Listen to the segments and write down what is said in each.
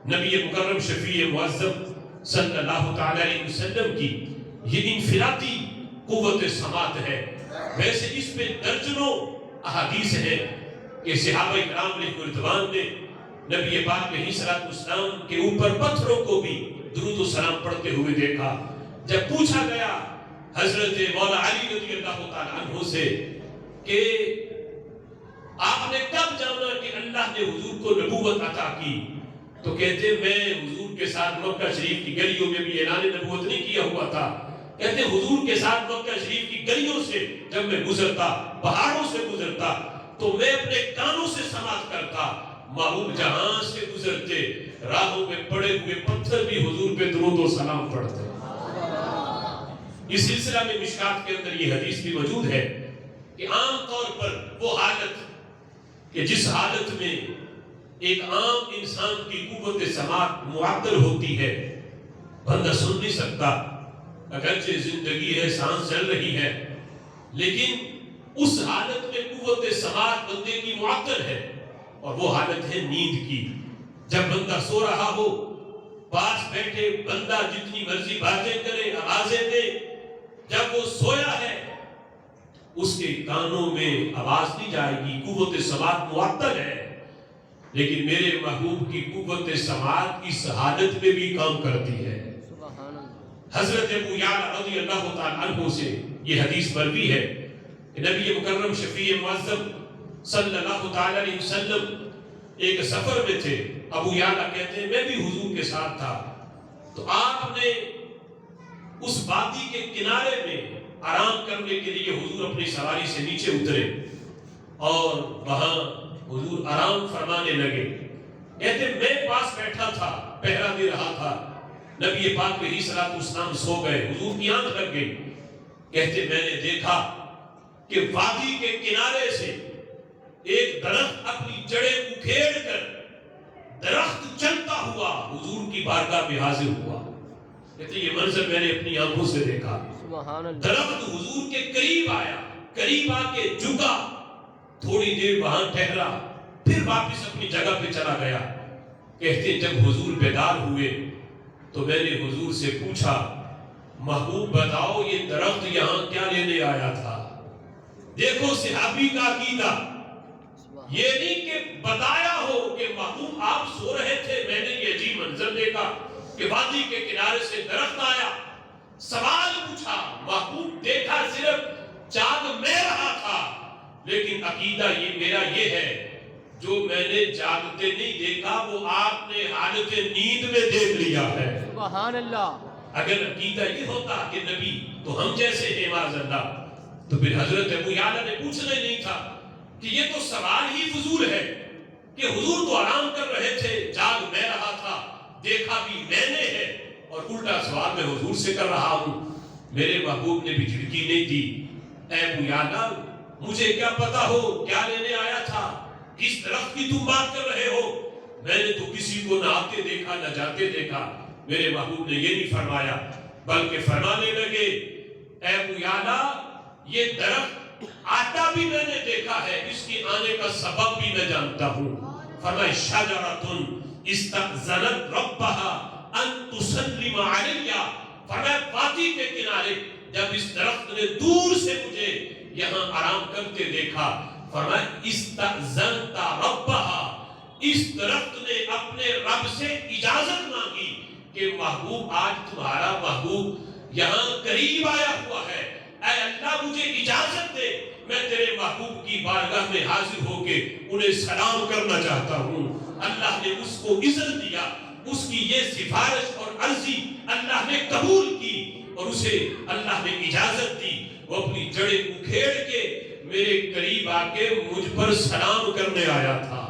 نبی مکرم شفیع معظم صلی اللہ تعالی علیہ وسلم کی یہ انفرادی قوت سماعت ہے۔ ویسے اس پہ درجنوں احادیث ہیں کہ صحابہ کرام علیہ رضوان نے نبی پاک علیہ السلام کے اوپر پتھروں کو بھی درود و سلام پڑھتے ہوئے دیکھا۔ جب پوچھا گیا حضرت مولا علی رضی اللہ تعالیٰ عنہ سے کہ آپ نے کب جانا کہ اللہ نے حضور کو نبوت عطا کی، تو کہتے میں حضور کے ساتھ مکہ شریف کی گلیوں میں بھی اعلان نبوت نہیں کیا ہوا تھا۔ کہتے حضور کے ساتھ مکہ شریف کی گلیوں سے جب میں گزرتا، پہاڑوں سے گزرتا، تو میں اپنے کانوں سے سماعت کرتا، محبوب جہاں سے گزرتے راہوں میں پڑے ہوئے پتھر بھی حضور پہ درود و سلام پڑھتے۔ اس سلسلہ میں مشکات کے اندر یہ حدیث بھی موجود ہے کہ عام طور پر وہ حالت کہ جس حالت میں ایک عام انسان کی قوت سماعت معطل ہوتی ہے، بندہ سن نہیں سکتا، اگرچہ زندگی ہے، سانس چل رہی ہے، لیکن اس حالت میں قوت سماعت بندے کی معطل ہے، اور وہ حالت ہے نیند کی۔ جب بندہ سو رہا ہو، پاس بیٹھے بندہ جتنی مرضی باتیں کرے، آوازیں دے، جب وہ سویا ہے اس کے کانوں میں آواز نہیں جائے گی، قوت سماعت معطل ہے۔ لیکن میرے محبوب کی قوت سماعت اس حالت میں بھی کام کرتی ہے۔ حضرت ابو یعلا رضی اللہ تعالیٰ عنہ سے یہ حدیث مروی ہے کہ نبی مکرم شفیع معظم صلی اللہ تعالیٰ علیہ وسلم ایک سفر میں تھے۔ ابو یعلا کہتے ہیں میں بھی حضور کے ساتھ تھا، تو آپ نے اس وادی کے کنارے میں آرام کرنے کے لیے حضور اپنی سواری سے نیچے اترے اور وہاں حضور آرام فرمانے لگے۔ کہتے میں پاس بیٹھا تھا، پہرا دے رہا تھا، نبی پاک علیہ السلام سو گئے، حضور کی آنکھ لگ گئی۔ کہتے میں نے دیکھا کہ وادی کے کنارے سے ایک درخت اپنی جڑیں اکھیڑ کر درخت چلتا ہوا حضور کی بارگاہ میں حاضر ہوا۔ کہتے یہ منظر میں نے اپنی آنکھوں سے دیکھا۔ درخت حضور کے قریب آیا، قریب آ کے جھکا، تھوڑی دیر وہاں ٹھہرا، پھر واپس اپنی جگہ پہ چلا گیا۔ کہتے جب حضور بیدار ہوئے تو میں نے حضور سے پوچھا محبوب بتاؤ یہ درخت یہاں کیا لینے آیا تھا؟ دیکھو صحابی کا عقیدہ، یہ نہیں کہ بتایا ہو کہ محبوب آپ سو رہے تھے، میں نے یہ عجیب منظر دیکھا کہ وادی کے کنارے سے درخت آیا، سوال پوچھا، محبوب دیکھا صرف جاگ میں رہا تھا، لیکن عقیدہ یہ میرا یہ ہے جو میں نے جاگتے نہیں دیکھا وہ آپ نے حالت نیند میں دیکھ لیا ہے۔ سبحان اللہ۔ اگر عقیدہ یہ ہوتا کہ نبی تو ہم جیسے ہیں معاذ اللہ، تو پھر حضرت ابو یعلا نے پوچھنا نہیں تھا کہ یہ تو سوال ہی فضول ہے کہ حضور تو آرام کر رہے تھے، جاگ میں رہا تھا، دیکھا بھی میں نے ہے، اور الٹا سوال میں حضور سے کر رہا ہوں۔ میرے محبوب نے بھی جھڑکی نہیں دی، اے ابو یعلا مجھے کیا پتا ہو کیا لینے آیا تھا، کس درخت کی تم بات کر رہے ہو، میں نے تو کسی کو نہ آتے دیکھا نہ جاتے دیکھا۔ میرے محبوب نے یہ نہیں فرمایا بلکہ فرمانے لگے اے ابو یعلا یہ درخت آتا بھی میں نے دیکھا ہے، اس کی آنے کا سبب بھی میں جانتا ہوں۔ فرمایا شجرۃ استأذنت ربها ان تسلم علیہ، فرمایا وادی کے کنارے جب اس درخت نے دور سے مجھے یہاں آرام کرتے دیکھا، فرمایا استأذنت ربها، اس درخت نے اپنے رب سے اجازت مانگی کہ محبوب آج تمہارا محبوب یہاں قریب آیا ہوا ہے، اے اللہ مجھے اجازت دے میں تیرے محبوب کی بارگاہ میں حاضر ہو کے انہیں سلام کرنا چاہتا ہوں۔ اللہ نے اس کو عزت دیا، اس کی یہ سفارش اور عرضی اللہ نے قبول کی اور اسے اللہ نے اجازت دی، وہ اپنی جڑیں اکھیڑ کے میرے قریب آ کے مجھ پر سلام کرنے آیا تھا۔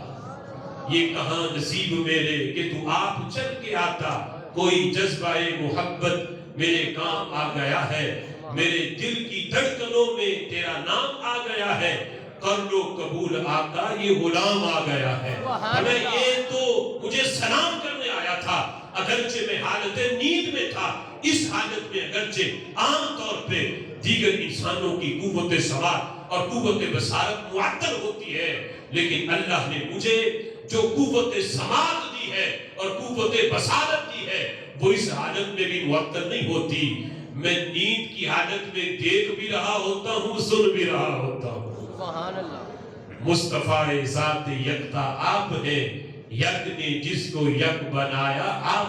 یہ کہاں نصیب میرے کہ تو آپ چل کے آتا، کوئی جذبہ محبت میرے کام آ گیا ہے، میرے دل کی دھڑکنوں میں تیرا نام آ گیا ہے، کر لو قبول آقا یہ غلام آ گیا ہے۔ ہمیں یہ تو مجھے سلام کرنے آیا تھا، اگرچہ میں حالت نیند میں تھا، اس حالت میں اگرچہ عام طور پہ دیگر انسانوں کی قوت سماعت اور قوت بصارت معطل ہوتی ہے، لیکن اللہ نے مجھے جو قوت سماعت دی کی ہے اور قوت بصارت کی ہے، وہ اس حالت میں بھی معطل نہیں ہوتی۔ میں نیند کی حالت میں دیکھ بھی رہا ہوتا ہوں، سن بھی رہا ہوتا ہوں۔ سبحان اللہ۔ مصطفیٰ ذات یکتا آپ ہیں، یک نے جس کو یک بنایا آپ